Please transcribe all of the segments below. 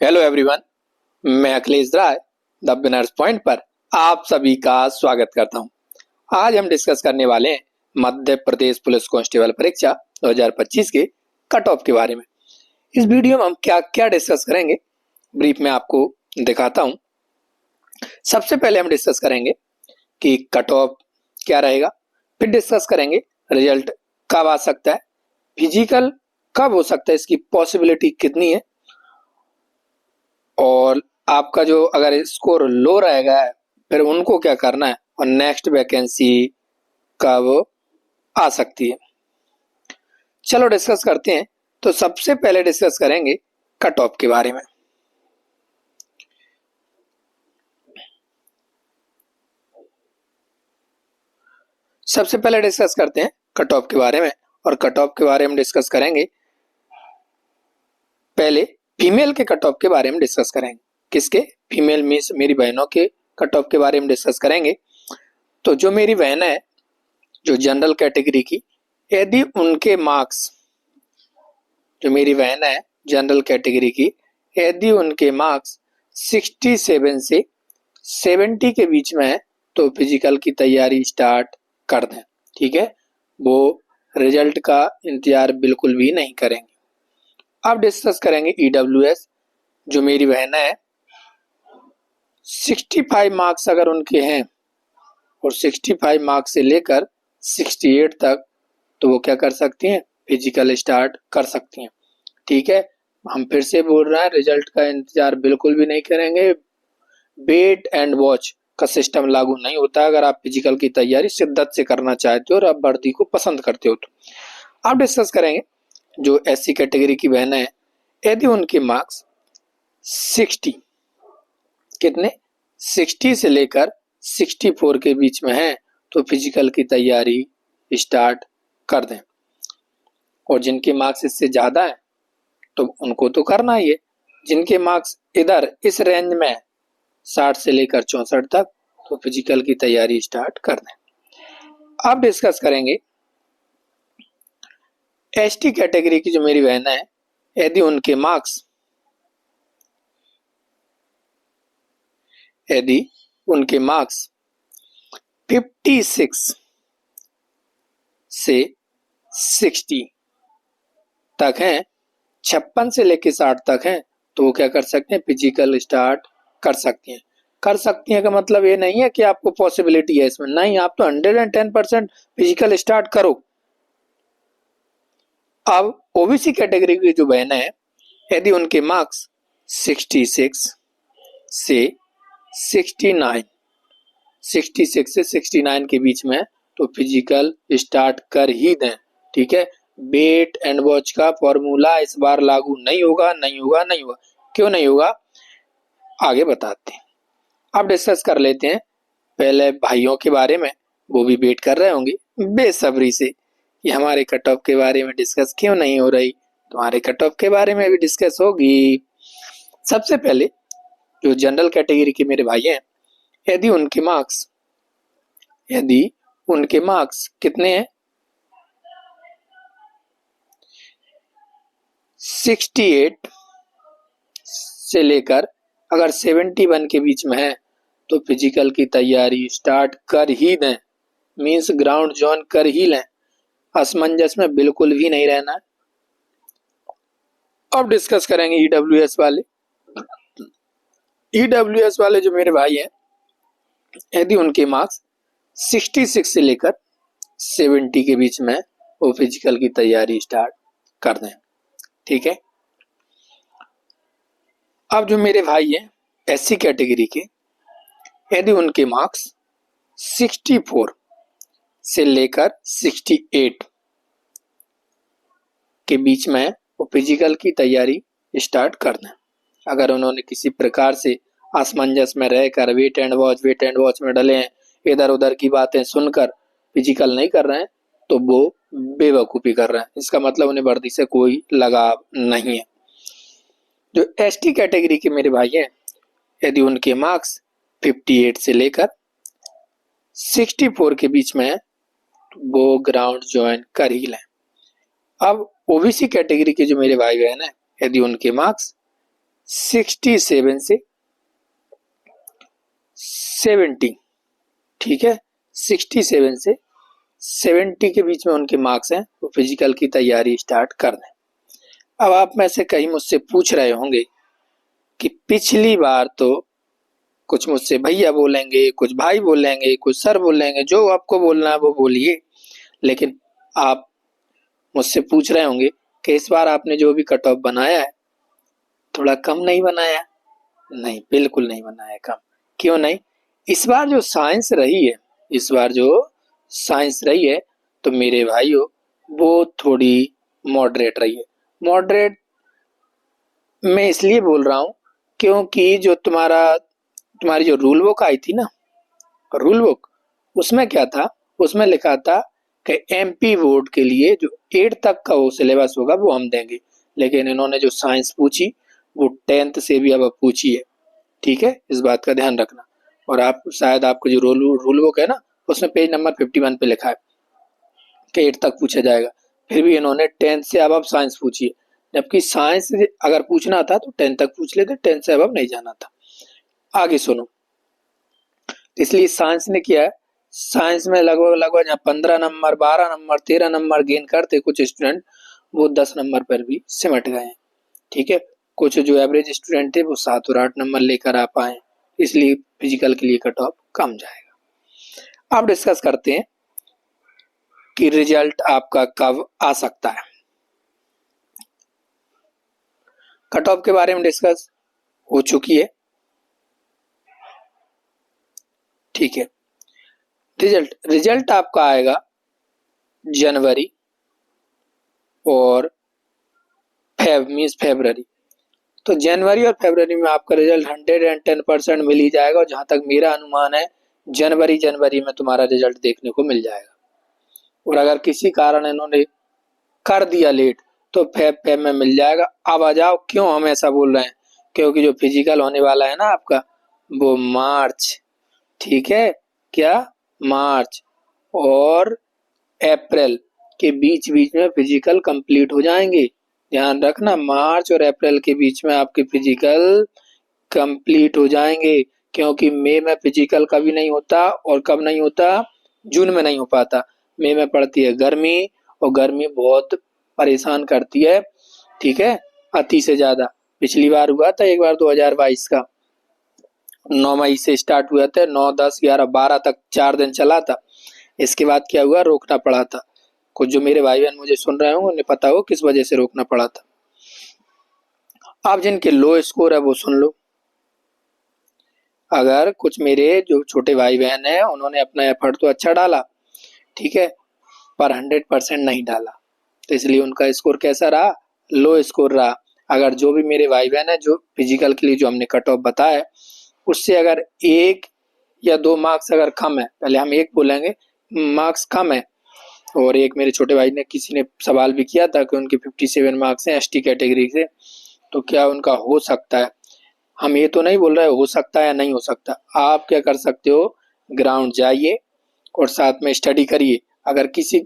Hello everyone, मैं अखिलेश राय the winners point पर आप सभी का स्वागत करता हूं। आज हम डिस्कस करने वाले हैं मध्य प्रदेश पुलिस कांस्टेबल परीक्षा 2025 के कट ऑफ के बारे में। इस वीडियो में हम क्या क्या डिस्कस करेंगे ब्रीफ में आपको दिखाता हूं। सबसे पहले हम डिस्कस करेंगे कि कट ऑफ क्या रहेगा, फिर डिस्कस करेंगे रिजल्ट कब आ सकता है, फिजिकल कब हो सकता है, इसकी पॉसिबिलिटी कितनी है, और आपका जो अगर स्कोर लो रहेगा फिर उनको क्या करना है, और नेक्स्ट वैकेंसी कब आ सकती है। चलो डिस्कस करते हैं। तो सबसे पहले डिस्कस करेंगे कट ऑफ के बारे में। सबसे पहले डिस्कस करते हैं कट ऑफ के बारे में, और कट ऑफ के बारे में डिस्कस करेंगे। पहले फीमेल के कट ऑफ के बारे में डिस्कस करेंगे। किसके? फीमेल मीन्स मेरी बहनों के कट ऑफ के बारे में डिस्कस करेंगे। तो जो मेरी बहन है जो जनरल कैटेगरी की, यदि उनके मार्क्स, जो मेरी बहन है जनरल कैटेगरी की, यदि उनके मार्क्स 67 से 70 के बीच में है तो फिजिकल की तैयारी स्टार्ट कर दें। ठीक है, वो रिजल्ट का इंतजार बिल्कुल भी नहीं करेंगे। अब डिस्कस करेंगे ईडब्ल्यूएस। जो मेरी बहन है 65 मार्क्स अगर उनके हैं और 65 मार्क्स से लेकर 68 तक, तो वो क्या कर सकती हैं? फिजिकल स्टार्ट कर सकती हैं। ठीक है, हम फिर से बोल रहे हैं रिजल्ट का इंतजार बिल्कुल भी नहीं करेंगे। वेट एंड वॉच का सिस्टम लागू नहीं होता अगर आप फिजिकल की तैयारी शिद्दत से करना चाहते हो और आप वर्दी को पसंद करते हो तो। अब डिस्कस करेंगे जो एससी कैटेगरी की बहनें हैं, यदि उनके मार्क्स 60, कितने? 60 से लेकर 64 के बीच में है तो फिजिकल की तैयारी स्टार्ट कर दें। और जिनके मार्क्स इससे ज्यादा है तो उनको तो करना ही है। जिनके मार्क्स इधर इस रेंज में 60 से लेकर 64 तक, तो फिजिकल की तैयारी स्टार्ट कर दें। अब डिस्कस करेंगे एसटी कैटेगरी की जो मेरी बहन है, यदि उनके मार्क्स 56 से 60 तक हैं, 56 से लेकर 60 तक हैं, तो वो क्या कर सकते हैं? फिजिकल स्टार्ट कर सकती हैं। कर सकती हैं का मतलब ये नहीं है कि आपको पॉसिबिलिटी है इसमें, नहीं, आप तो 110% फिजिकल स्टार्ट करो। अब ओबीसी कैटेगरी की जो बहन है, यदि उनके मार्क्स 66 से 69, 66 से 69 के बीच में, तो फिजिकल स्टार्ट कर ही दें। ठीक है, वेट एंड वॉच का फॉर्मूला इस बार लागू नहीं होगा, नहीं होगा, नहीं होगा। क्यों नहीं होगा, आगे बताते हैं। अब डिस्कस कर लेते हैं पहले भाइयों के बारे में। वो भी वेट कर रहे होंगे बेसब्री से कि हमारे कट ऑफ के बारे में डिस्कस क्यों नहीं हो रही। तुम्हारे कट ऑफ के बारे में भी डिस्कस होगी। सबसे पहले जो जनरल कैटेगरी के मेरे भाई हैं, यदि उनके मार्क्स कितने हैं? 68 से लेकर अगर 71 के बीच में है तो फिजिकल की तैयारी स्टार्ट कर ही दें, मींस ग्राउंड ज्वाइन कर ही लें। असमंजस में बिल्कुल भी नहीं रहना है। अब डिस्कस करेंगे ईडब्ल्यूएस वाले। ईडब्ल्यूएस वाले जो मेरे भाई हैं, यदि उनके मार्क्स 66 से लेकर 70 के बीच में, वो फिजिकल की तैयारी स्टार्ट कर दें। ठीक है, अब जो मेरे भाई हैं एससी कैटेगरी के, यदि उनके मार्क्स 64 से लेकर 68 के बीच में, वो फिजिकल की तैयारी स्टार्ट कर दें। अगर उन्होंने किसी प्रकार से असमंजस में रहकर वेट एंड वॉच में डले हैं, इधर उधर की बातें सुनकर फिजिकल नहीं कर रहे हैं, तो वो बेवकूफ़ी कर रहे हैं। इसका मतलब उन्हें वर्दी से कोई लगाव नहीं है। जो एसटी कैटेगरी के मेरे भाई हैं, यदि उनके मार्क्स 58 से लेकर 64 के बीच में है, तो वो ग्राउंड ज्वाइन कर ही लें। अब ओबीसी कैटेगरी के जो मेरे भाई बहन हैं, यदि उनके मार्क्स 67 से 70, ठीक है, 67 से 70 के बीच में उनके मार्क्स हैं, वो फिजिकल की तैयारी स्टार्ट कर दें। अब आप में से कहीं मुझसे पूछ रहे होंगे कि पिछली बार तो कुछ मुझसे भैया बोलेंगे, कुछ भाई बोलेंगे, कुछ सर बोलेंगे, जो आपको बोलना है वो बोलिए, लेकिन आप मुझसे पूछ रहे होंगे कि इस बार आपने जो भी कट ऑफ बनाया है थोड़ा कम नहीं बनाया? नहीं, बिल्कुल नहीं बनाया कम। क्यों नहीं? इस बार जो साइंस रही है, इस बार जो साइंस रही है तो मेरे भाइयों वो थोड़ी मॉडरेट रही है। मॉडरेट मैं इसलिए बोल रहा हूँ क्योंकि जो तुम्हारी जो रूल बुक आई थी ना, रूल बुक, उसमें क्या था, उसमें लिखा था कि एमपी बोर्ड के लिए जो 8 तक का वो सिलेबस होगा वो हम देंगे, लेकिन इन्होंने जो साइंस पूछी वो 10th से भी अब पूछी है, ठीक है, इस बात का ध्यान रखना। और आप शायद आपको जो रूल बुक है ना, उसमें पेज नंबर 51 पे लिखा है कि 8 तक पूछा जाएगा, फिर भी इन्होंने 10th से अब साइंस पूछी है, जबकि साइंस अगर पूछना था तो 10th तक पूछ लेते, 10th से अब नहीं जाना था। आगे सुनो, इसलिए साइंस ने किया है, साइंस में लगभग 15 नंबर, 12 नंबर, 13 नंबर गेन करते कुछ स्टूडेंट, वो 10 नंबर पर भी सिमट गए हैं, ठीक है। कुछ जो एवरेज स्टूडेंट थे वो 7 और 8 नंबर लेकर आ पाए, इसलिए फिजिकल के लिए कट ऑफ कम जाएगा। अब डिस्कस करते हैं कि रिजल्ट आपका कब आ सकता है। कट ऑफ के बारे में डिस्कस हो चुकी है, ठीक है। रिजल्ट आपका आएगा जनवरी और फरवरी। तो जनवरी और फरवरी में आपका रिजल्ट 110% मिल ही जाएगा, और जहां तक मेरा अनुमान है जनवरी में तुम्हारा रिजल्ट देखने को मिल जाएगा। और अगर किसी कारण इन्होंने कर दिया लेट तो फेब में मिल जाएगा। अब आ जाओ क्यों हम ऐसा बोल रहे हैं, क्योंकि जो फिजिकल होने वाला है ना आपका वो मार्च, ठीक है, क्या मार्च और अप्रैल के बीच में फिजिकल कंप्लीट हो जाएंगे। ध्यान रखना, मार्च और अप्रैल के बीच में आपके फिजिकल कंप्लीट हो जाएंगे, क्योंकि मई में फिजिकल कभी नहीं होता, और कब नहीं होता, जून में नहीं हो पाता। मई में पड़ती है गर्मी, और गर्मी बहुत परेशान करती है, ठीक है, अति से ज्यादा। पिछली बार हुआ था एक बार 2022 का, 9 मई से स्टार्ट हुआ था, 9, 10, 11, 12 तक 4 दिन चला था। इसके बाद क्या हुआ, रोकना पड़ा था। कुछ जो मेरे भाई बहन मुझे सुन रहे हो उन्हें पता हो किस वजह से रोकना पड़ा था। आप जिनके लो स्कोर है वो सुन लो। अगर कुछ मेरे जो छोटे भाई बहन है उन्होंने अपना एफर्ट तो अच्छा डाला, ठीक है, पर 100% नहीं डाला, तो इसलिए उनका स्कोर कैसा रहा, लो स्कोर रहा। अगर जो भी मेरे भाई बहन है जो फिजिकल के लिए जो हमने कट ऑफ बताया उससे अगर 1 या 2 मार्क्स अगर कम है, पहले हम 1 बोलेंगे, मार्क्स कम है, और एक मेरे छोटे भाई ने किसी ने सवाल भी किया था कि उनके 57 मार्क्स हैं एसटी कैटेगरी से, तो क्या उनका हो सकता है। हम ये तो नहीं बोल रहे हो सकता है या नहीं हो सकता। आप क्या कर सकते हो, ग्राउंड जाइए और साथ में स्टडी करिए। अगर किसी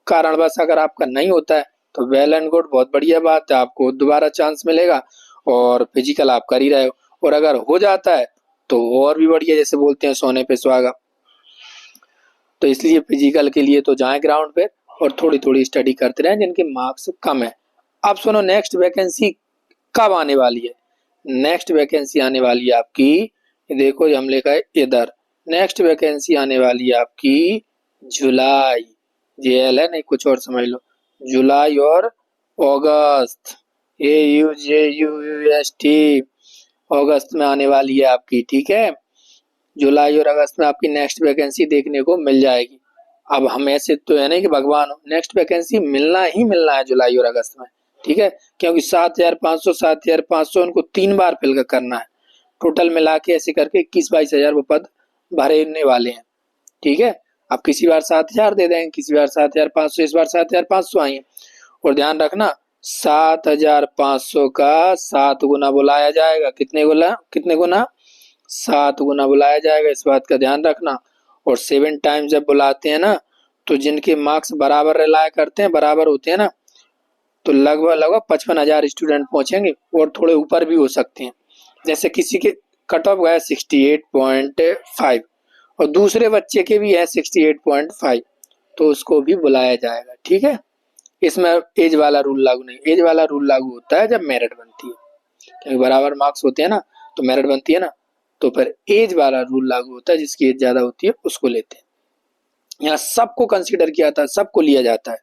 कारणवश अगर आपका नहीं होता है तो वेल एंड गुड, बहुत बढ़िया बात है, आपको दोबारा चांस मिलेगा और फिजिकल आप कर ही रहे हो। और अगर हो जाता है तो और भी बढ़िया, जैसे बोलते हैं सोने पे सुहागा। तो इसलिए फिजिकल के लिए तो जाएं ग्राउंड पे और थोड़ी थोड़ी स्टडी करते रहें जिनके मार्क्स कम है। अब सुनो, नेक्स्ट वैकेंसी कब आने वाली है। नेक्स्ट वैकेंसी आने वाली है आपकी, देखो हम लिखा है इधर, नेक्स्ट वैकेंसी आने वाली है आपकी जुलाई, जेएल है नहीं कुछ और समझ लो, जुलाई और अगस्त, AUJUST, अगस्त में आने वाली है आपकी, ठीक है। जुलाई और अगस्त में आपकी नेक्स्ट वैकेंसी देखने को मिल जाएगी। अब हम ऐसे तो है नहीं कि भगवान हो, नेक्स्ट वैकेंसी मिलना ही मिलना है जुलाई और अगस्त में, ठीक है, क्योंकि 7,500 उनको 3 बार फिल करना है। टोटल मिला के ऐसे करके 21-22 हजार वो पद भरने वाले हैं, ठीक है। अब किसी बार 7,000 दे देंगे, किसी बार 7,500, इस बार 7,500 आई है। और ध्यान रखना 7,500 का 7 गुना बुलाया जाएगा, कितने गुना 7 गुना बुलाया जाएगा, इस बात का ध्यान रखना। और 7 टाइम्स जब बुलाते हैं ना तो जिनके मार्क्स बराबर रिलाय करते हैं, बराबर होते हैं ना, तो लगभग लगभग 55,000 स्टूडेंट पहुंचेंगे और थोड़े ऊपर भी हो सकते हैं। जैसे किसी के कट ऑफ गया 68.5 और दूसरे बच्चे के भी है 68.5, तो उसको भी बुलाया जाएगा। ठीक है, इसमें एज वाला रूल लागू नहीं। एज वाला रूल लागू होता है जब मेरिट बनती है, क्योंकि बराबर मार्क्स होते हैं ना, तो मेरिट बनती है ना, तो फिर एज वाला रूल लागू होता है, जिसकी एज ज्यादा होती है उसको लेते हैं। यहाँ सबको कंसीडर किया था, सबको लिया जाता है।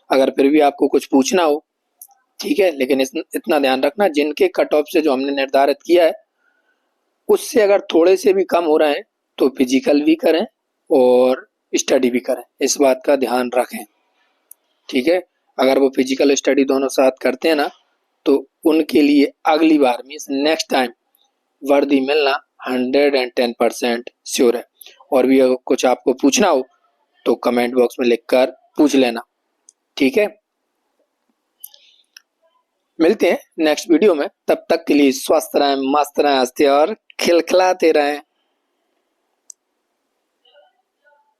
अगर फिर भी आपको कुछ पूछना हो, ठीक है, लेकिन इतना ध्यान रखना, जिनके कट ऑफ से जो हमने निर्धारित किया है उससे अगर थोड़े से भी कम हो रहे हैं तो फिजिकल भी करें और स्टडी भी करें, इस बात का ध्यान रखें। ठीक है, अगर वो फिजिकल स्टडी दोनों साथ करते हैं ना, तो उनके लिए अगली बार मीन्स नेक्स्ट टाइम वर्दी मिलना 110% श्योर है। और भी अगर कुछ आपको पूछना हो तो कमेंट बॉक्स में लिखकर पूछ लेना। ठीक है, मिलते हैं नेक्स्ट वीडियो में, तब तक के लिए स्वस्थ रहें, मस्त रहें, हंसते और खिलखिलाते रहें।